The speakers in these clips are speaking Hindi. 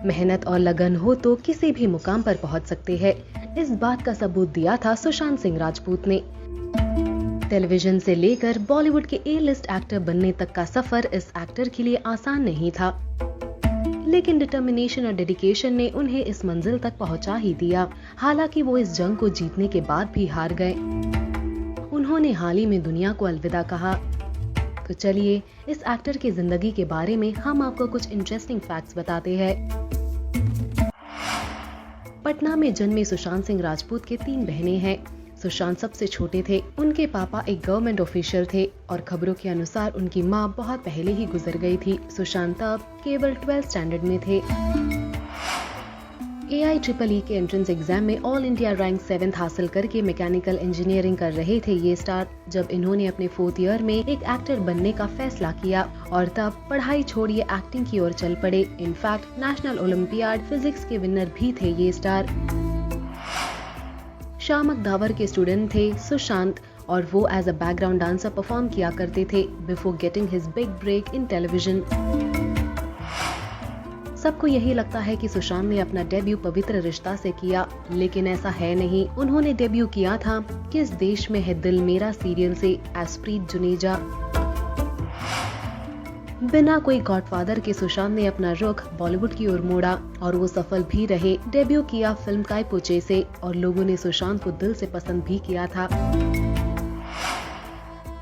मेहनत और लगन हो तो किसी भी मुकाम पर पहुंच सकते हैं। इस बात का सबूत दिया था सुशांत सिंह राजपूत ने। टेलीविजन से लेकर बॉलीवुड के ए लिस्ट एक्टर बनने तक का सफर इस एक्टर के लिए आसान नहीं था, लेकिन डिटर्मिनेशन और डेडिकेशन ने उन्हें इस मंजिल तक पहुंचा ही दिया। हालांकि वो इस जंग को जीतने के बाद भी हार गए। उन्होंने हाल ही में दुनिया को अलविदा कहा। तो चलिए इस एक्टर की जिंदगी के बारे में हम आपको कुछ इंटरेस्टिंग फैक्ट्स बताते हैं। पटना में जन्मे सुशांत सिंह राजपूत के 3 बहनें हैं। सुशांत सबसे छोटे थे। उनके पापा एक गवर्नमेंट ऑफिशियल थे और खबरों के अनुसार उनकी मां बहुत पहले ही गुजर गई थी। सुशांत तब केवल 12th स्टैंडर्ड में थे। AIEEE के एंट्रेंस एग्जाम में ऑल इंडिया रैंक 7th हासिल करके मैकेनिकल इंजीनियरिंग कर रहे थे ये स्टार, जब इन्होंने अपने 4th ईयर में एक एक्टर बनने का फैसला किया और तब पढ़ाई छोड़िए एक्टिंग की ओर चल पड़े। इनफैक्ट नेशनल ओलंपियाड फिजिक्स के विनर भी थे ये स्टार। शामक दावर के स्टूडेंट थे सुशांत और वो as a background dancer perform किया करते थे before getting his big break in television. सबको यही लगता है कि सुशांत ने अपना डेब्यू पवित्र रिश्ता से किया, लेकिन ऐसा है नहीं। उन्होंने डेब्यू किया था किस देश में है दिल मेरा सीरियल से एज प्रीत जुनेजा। बिना कोई गॉडफादर के सुशांत ने अपना रुख बॉलीवुड की ओर मोड़ा और वो सफल भी रहे। डेब्यू किया फिल्म काय पुचे से और लोगों ने सुशांत को दिल से पसंद भी किया था।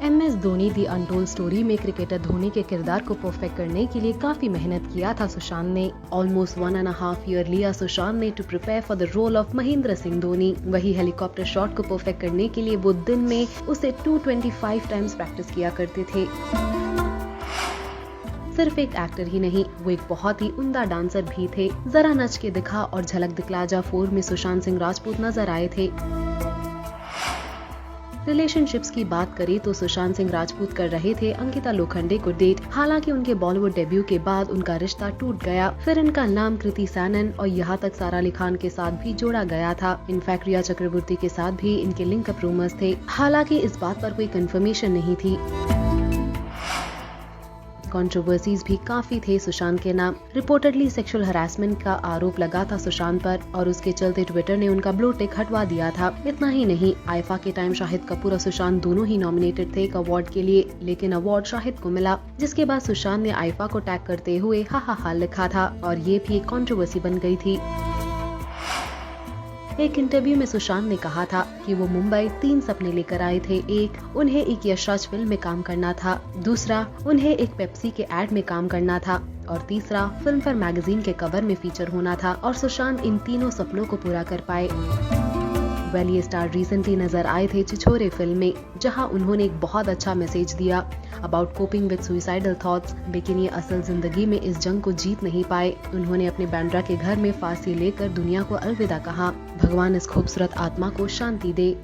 MS Dhoni the untold story में क्रिकेटर धोनी के किरदार को परफेक्ट करने के लिए काफी मेहनत किया था सुशांत ने। ऑलमोस्ट 1.5 ईयर लिया सुशांत ने to prepare for the role of Mahendra Singh Dhoni. वही हेलीकॉप्टर शॉट को परफेक्ट करने के लिए वो दिन में उसे 225 टाइम्स प्रैक्टिस किया करते थे। सिर्फ एक एक्टर ही नहीं, वो एक बहुत ही उम्दा डांसर भी थे। जरा नच के दिखा और झलक दिखला जा 4 में सुशांत सिंह राजपूत नजर आए थे। रिलेशनशिप्स की बात करें तो सुशांत सिंह राजपूत कर रहे थे अंकिता लोखंडे को डेट। हालांकि उनके बॉलीवुड डेब्यू के बाद उनका रिश्ता टूट गया। फिर इनका नाम कृति सैनन और यहाँ तक सारा अली खान के साथ भी जोड़ा गया था। इनफैक्ट रिया चक्रवर्ती के साथ भी इनके लिंकअप रूमर्स थे। हालांकि इस बात पर कोई कंफर्मेशन नहीं थी। कंट्रोवर्सीज भी काफी थे सुशांत के नाम। रिपोर्टेडली सेक्सुअल हरासमेंट का आरोप लगा था सुशांत पर और उसके चलते ट्विटर ने उनका ब्लू टिक हटवा दिया था। इतना ही नहीं, आईफा के टाइम शाहिद कपूर और सुशांत दोनों ही नॉमिनेटेड थे एक अवार्ड के लिए, लेकिन अवार्ड शाहिद को मिला। जिसके बाद सुशांत ने आईफा को टैग करते हुए हा हा हा लिखा था और ये भी एक कंट्रोवर्सी बन गई थी। एक इंटरव्यू में सुशांत ने कहा था कि वो मुंबई 3 सपने लेकर आए थे। एक, उन्हें एक यशराज फिल्म में काम करना था। दूसरा, उन्हें एक पेप्सी के एड में काम करना था और तीसरा, फिल्म फेयर मैगजीन के कवर में फीचर होना था। और सुशांत इन तीनों सपनों को पूरा कर पाए। ये स्टार रिसेंटली नजर आए थे छिछोरे फिल्म में, जहां उन्होंने एक बहुत अच्छा मैसेज दिया about coping with suicidal thoughts, लेकिन ये असल जिंदगी में इस जंग को जीत नहीं पाए। उन्होंने अपने बांद्रा के घर में फांसी लेकर दुनिया को अलविदा कहा। भगवान इस खूबसूरत आत्मा को शांति दे।